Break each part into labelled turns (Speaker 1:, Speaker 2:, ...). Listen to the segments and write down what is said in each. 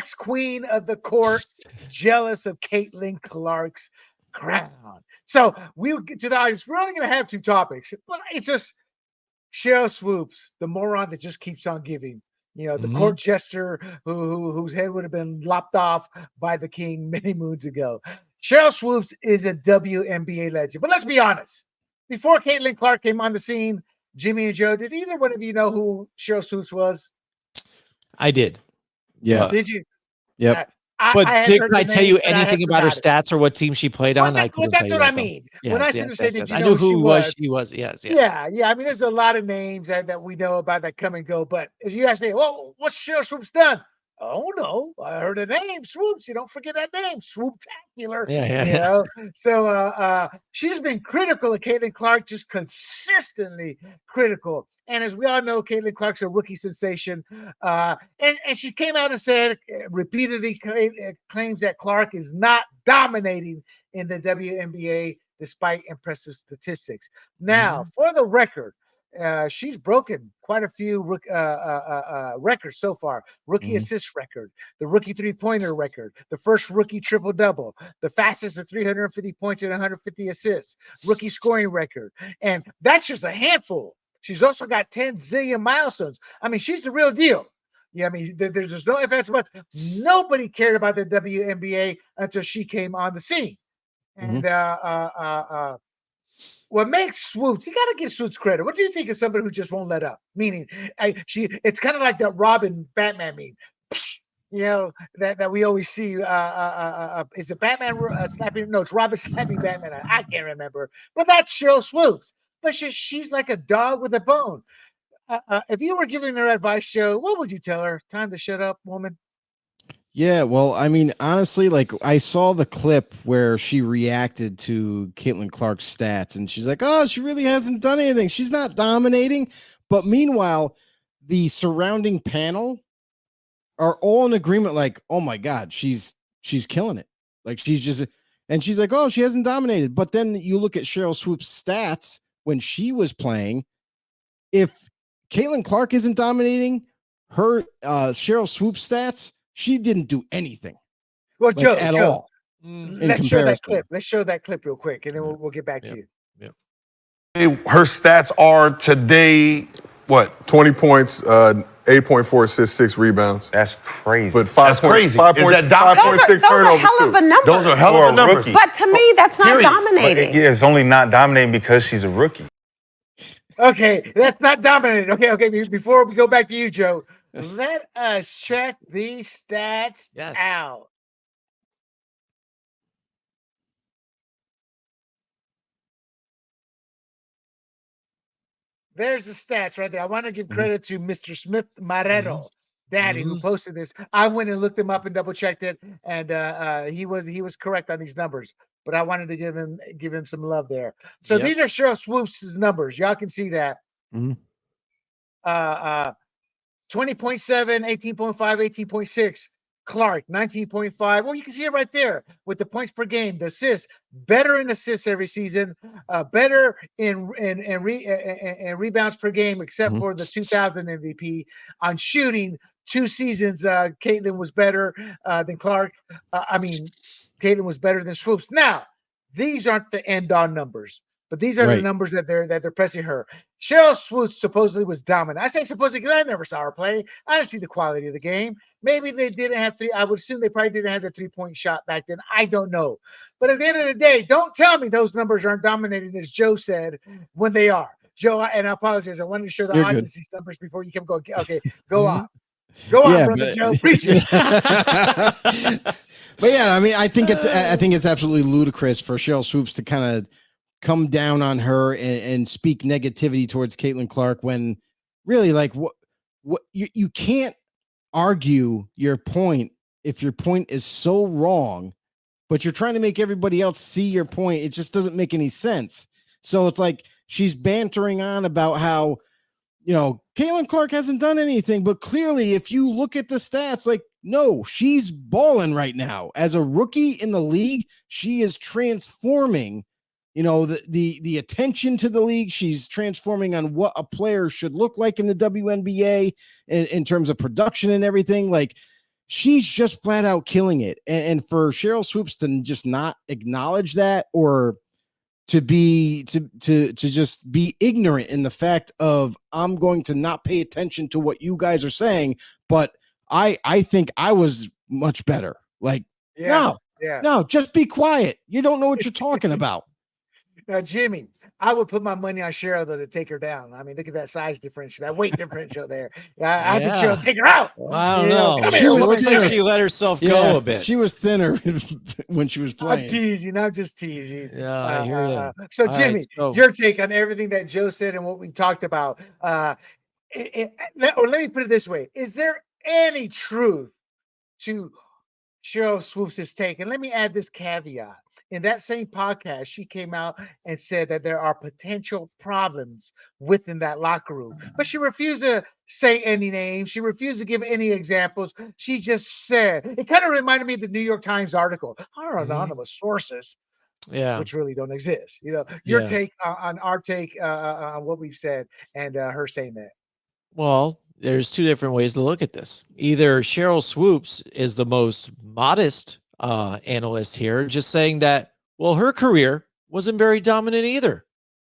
Speaker 1: ex-queen of the court, jealous of Caitlin Clark's crown. So we will get to the audience. We're only going to have two topics, but it's just Sheryl Swoopes, the moron that just keeps on giving. The court jester whose head would have been lopped off by the king many moons ago. Sheryl Swoopes is a WNBA legend. But let's be honest. Before Caitlin Clark came on the scene, Jimmy and Joe, did either one of you know who Sheryl Swoopes was?
Speaker 2: I did.
Speaker 3: Yeah.
Speaker 1: Did you?
Speaker 3: Yep.
Speaker 2: But can I tell you anything about her stats or what team she played on?
Speaker 1: That's what I mean. When I said, did you
Speaker 2: I
Speaker 1: know
Speaker 2: knew
Speaker 1: who
Speaker 2: she was. Yes.
Speaker 1: Yeah. I mean, there's a lot of names that we know about that come and go. But if you ask me, well, what's Sheryl Swoopes done? Oh no, I heard a name, Swoopes. You don't forget that name, Swooptacular.
Speaker 2: Yeah.
Speaker 1: So she's been critical of Caitlin Clark, just consistently critical. And as we all know, Caitlin Clark's a rookie sensation. And she came out and said, repeatedly claims that Clark is not dominating in the WNBA despite impressive statistics. Now, for the record, she's broken quite a few records so far. Rookie assist record, the rookie three-pointer record, the first rookie triple-double, the fastest of 350 points and 150 assists, rookie scoring record. And that's just a handful. She's also got 10 zillion milestones. I mean, she's the real deal. Yeah, I mean, there's just no ifs, ands, buts. Nobody cared about the WNBA until she came on the scene. And what makes Swoopes, you got to give Swoopes credit. What do you think of somebody who just won't let up? Meaning, it's kind of like that Robin Batman meme, that we always see. Is it Batman slapping? No, it's Robin slapping Batman. I can't remember. But that's Sheryl Swoopes. But she's like a dog with a bone. If you were giving her advice, Joe, what would you tell her? Time to shut up, woman.
Speaker 3: Yeah, well, I mean, honestly, like I saw the clip where she reacted to Caitlin Clark's stats, and she's like, "Oh, she really hasn't done anything. She's not dominating." But meanwhile, the surrounding panel are all in agreement, like, "Oh my God, she's killing it. Like she's like, oh, she hasn't dominated." But then you look at Sheryl Swoopes' stats when she was playing. If Caitlin Clark isn't dominating, her Sheryl Swoopes stats, she didn't do anything.
Speaker 1: Well, Joe,
Speaker 3: at all.
Speaker 1: Let's show that clip. Let's show that clip real quick, and then we'll get back to you.
Speaker 4: Her stats are today, what? 20 points, 8.4 assists, 6 rebounds.
Speaker 5: That's crazy.
Speaker 4: But 5
Speaker 5: crazy.
Speaker 4: 5.6
Speaker 6: those are hell of a number.
Speaker 5: Those are hell of a numbers.
Speaker 6: But to me, that's not dominating.
Speaker 5: Yeah, it's only not dominating because she's a rookie.
Speaker 1: Okay, that's not dominating. Okay. Before we go back to you, Joe, let us check these stats out. There's the stats right there. I want to give credit to Mr. Smith Marrero, Daddy, who posted this. I went and looked him up and double checked it, and he was correct on these numbers. But I wanted to give him some love there. So these are Sheryl Swoopes' numbers. Y'all can see that. 20.7, 18.5, 18.6. Clark, 19.5. Well, you can see it right there with the points per game, the assists, better in assists every season, better in rebounds per game, except for the 2000 MVP. On shooting, 2 seasons, Caitlin was better than Clark. Caitlin was better than Swoopes. Now, these aren't the end-on numbers, but these are the numbers that they're pressing her. Sheryl Swoopes supposedly was dominant. I say supposedly because I never saw her play. I didn't see the quality of the game. Maybe they didn't have I would assume they probably didn't have the 3-point shot back then. I don't know. But at the end of the day, don't tell me those numbers aren't dominating, as Joe said, when they are. Joe, and I apologize. I wanted to show the audience these numbers before you can go. Okay, go on. Go on, brother Joe. Preach it.
Speaker 3: But yeah, I mean, I think it's absolutely ludicrous for Sheryl Swoopes to kind of come down on her and speak negativity towards Caitlin Clark when really, like, what you can't argue your point if your point is so wrong, but you're trying to make everybody else see your point. It just doesn't make any sense. So it's like she's bantering on about how, Caitlin Clark hasn't done anything, but clearly if you look at the stats, like, no, she's balling right now. As a rookie in the league, she is transforming, the attention to the league. She's transforming on what a player should look like in the WNBA in terms of production and everything. Like, she's just flat out killing it. And for Sheryl Swoopes to just not acknowledge that, or to just be ignorant in the fact of, I'm going to not pay attention to what you guys are saying, but I think I was much better. Like, no, just be quiet. You don't know what you're talking about.
Speaker 1: Now, Jimmy, I would put my money on Cheryl though to take her down. I mean, look at that size differential, that weight differential there. I think Cheryl take her out.
Speaker 2: I don't know.
Speaker 1: Come
Speaker 2: She
Speaker 1: here,
Speaker 2: looks
Speaker 1: woman.
Speaker 2: like she let herself go a bit.
Speaker 3: She was thinner when she was playing.
Speaker 1: I'm teasing. I'm just teasing.
Speaker 2: Yeah, I hear you.
Speaker 1: So,
Speaker 2: All
Speaker 1: Jimmy,
Speaker 2: right, so-
Speaker 1: your take on everything that Joe said and what we talked about. Or let me put it this way: is there any truth to Sheryl Swoopes' take? And let me add this caveat. In that same podcast, she came out and said that there are potential problems within that locker room, but she refused to say any names. She refused to give any examples. She just said, it kind of reminded me of the New York Times article, our anonymous sources, which really don't exist. Your take on our take on what we've said and her saying that.
Speaker 2: Well, there's two different ways to look at this. Either Sheryl Swoopes is the most modest analyst here, just saying that, well, her career wasn't very dominant either.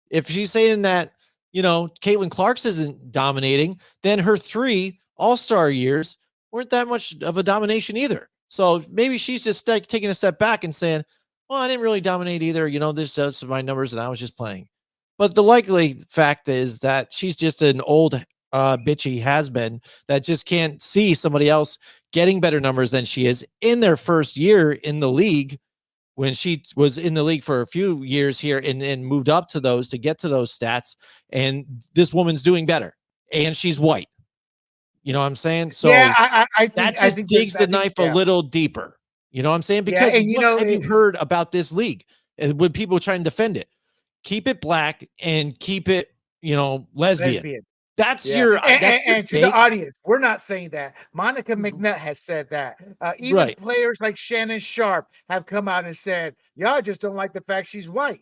Speaker 2: If she's saying that, Caitlin Clark's isn't dominating, then her 3 all-star years weren't that much of a domination either. So maybe she's just taking a step back and saying, well, I didn't really dominate either. This is my numbers and I was just playing. But the likely fact is that she's just an old bitchy has-been that just can't see somebody else getting better numbers than she is in their first year in the league, when she was in the league for a few years here and moved up to those to get to those stats. And this woman's doing better, and she's white. You know what I'm saying? So
Speaker 1: I think
Speaker 2: that just digs the knife a little deeper. You know what I'm saying? Because what have you heard about this league? And when people try and defend it, keep it black and keep it, lesbian. That's your
Speaker 1: and to the audience, we're not saying that. Monica McNutt has said that. Even players like Shannon Sharp have come out and said, y'all just don't like the fact she's white.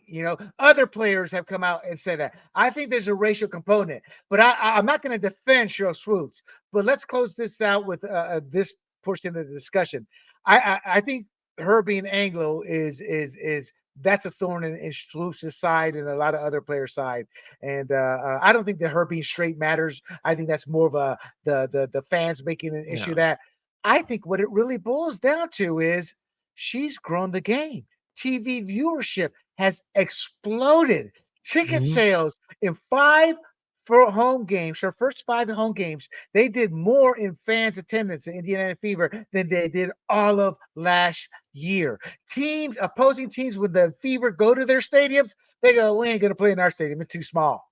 Speaker 1: Other players have come out and said that. I think there's a racial component, but I'm not going to defend Sheryl Swoopes. But let's close this out with this portion of the discussion. I think her being Anglo is that's a thorn in Swoopes' side and a lot of other players' side. And I don't think that her being straight matters. I think that's more of the fans making an issue. That I think what it really boils down to is she's grown the game. TV viewership has exploded. Ticket sales in 5 for home games, her first 5 home games, they did more in fans attendance in Indiana Fever than they did all of last year. Opposing teams with the Fever go to their stadiums, they go, we ain't going to play in our stadium. It's too small.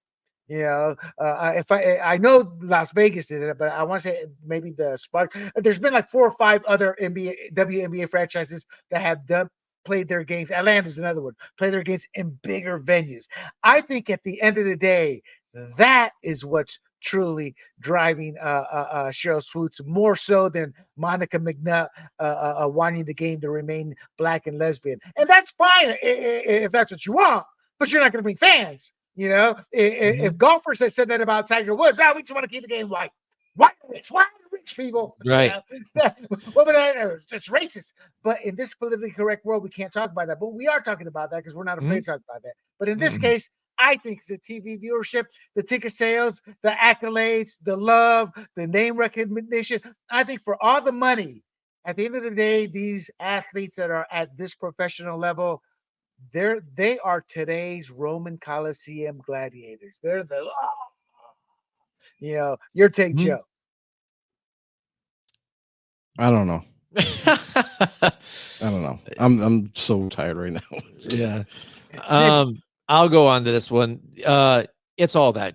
Speaker 1: If I know Las Vegas did it, but I want to say maybe the Spark. There's been like 4 or 5 other WNBA franchises that have played their games. Atlanta's another one. Play their games in bigger venues. I think at the end of the day, that is what's truly driving Sheryl Swoopes more so than Monica McNutt wanting the game to remain black and lesbian. And that's fine if that's what you want, but you're not going to bring fans. If golfers had said that about Tiger Woods, we just want to keep the game white. Why rich people?
Speaker 2: Right.
Speaker 1: It's racist. But in this politically correct world, we can't talk about that. But we are talking about that because we're not afraid to talk about that. But in this case, I think it's the TV viewership, the ticket sales, the accolades, the love, the name recognition. I think for all the money, at the end of the day, these athletes that are at this professional level, they are today's Roman Coliseum gladiators. They're your take, Joe.
Speaker 3: I don't know. I don't know. I'm so tired right now.
Speaker 2: Yeah. I'll go on to this one. It's all that.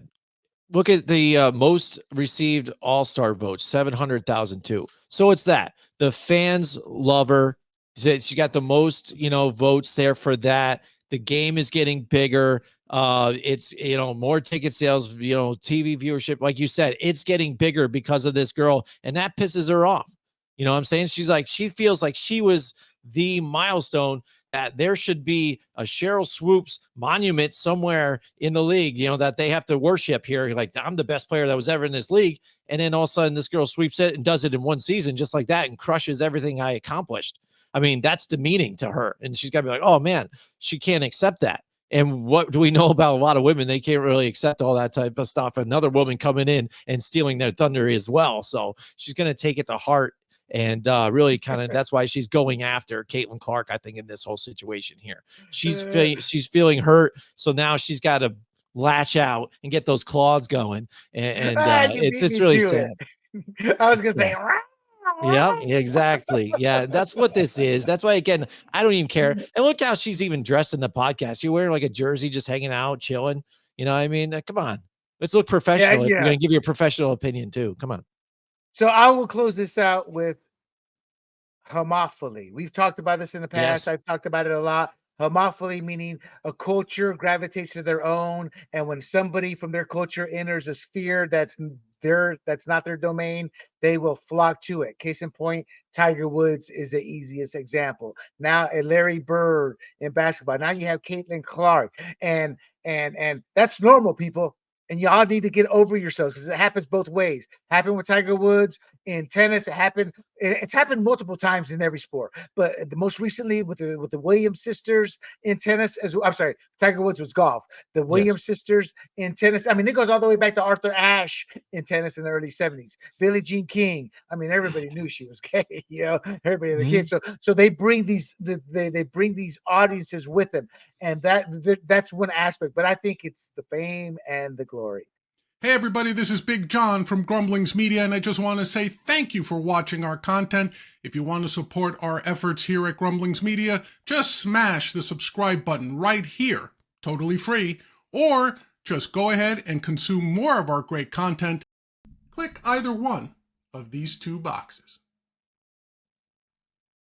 Speaker 2: Look at the most received all-star votes, 700,002. So it's that. The fans love her. She got the most, votes there for that. The game is getting bigger. It's, more ticket sales, TV viewership. Like you said, it's getting bigger because of this girl, and that pisses her off. You know what I'm saying? She feels like she was the milestone, that there should be a Sheryl Swoopes monument somewhere in the league, that they have to worship here. Like, I'm the best player that was ever in this league. And then all of a sudden this girl sweeps it and does it in one season just like that and crushes everything I accomplished. I mean, that's demeaning to her. And she's got to be like, oh man, she can't accept that. And what do we know about a lot of women? They can't really accept all that type of stuff. Another woman coming in and stealing their thunder as well. So she's going to take it to heart. And really kind of that's why she's going after Caitlin Clark, I think, in this whole situation here. She's feeling hurt. So now she's got to latch out and get those claws going. And it's really sad.
Speaker 1: I was going to say,
Speaker 2: yeah, exactly. Yeah, that's what this is. That's why, again, I don't even care. And look how she's even dressed in the podcast. You're wearing like a jersey, just hanging out, chilling. You know what I mean? Come on. Let's look professional. You're going to give you a professional opinion too. Come on.
Speaker 1: So I will close this out with homophily. We've talked about this in the past. Yes. I've talked about it a lot. Homophily meaning a culture gravitates to their own, and when somebody from their culture enters a sphere that's not their domain, they will flock to it. Case in point, Tiger Woods is the easiest example. Now, Larry Bird in basketball. Now you have Caitlin Clark, and that's normal, people. And y'all need to get over yourselves because it happens both ways. Happened with Tiger Woods in tennis. It's happened multiple times in every sport. But the most recently with the Williams sisters in tennis, I'm sorry, Tiger Woods was golf. The Williams sisters in tennis. I mean, it goes all the way back to Arthur Ashe in tennis in the early 70s. Billie Jean King. I mean, everybody knew she was gay. You know, everybody the kids. So they bring these they bring these audiences with them, and that's one aspect. But I think it's the fame and the glory.
Speaker 7: Hey everybody, this is Big John from Grumblings Media, and I just want to say thank you for watching our content. If you want to support our efforts here at Grumblings Media, just smash the subscribe button right here, totally free, or just go ahead and consume more of our great content. Click either one of these two boxes.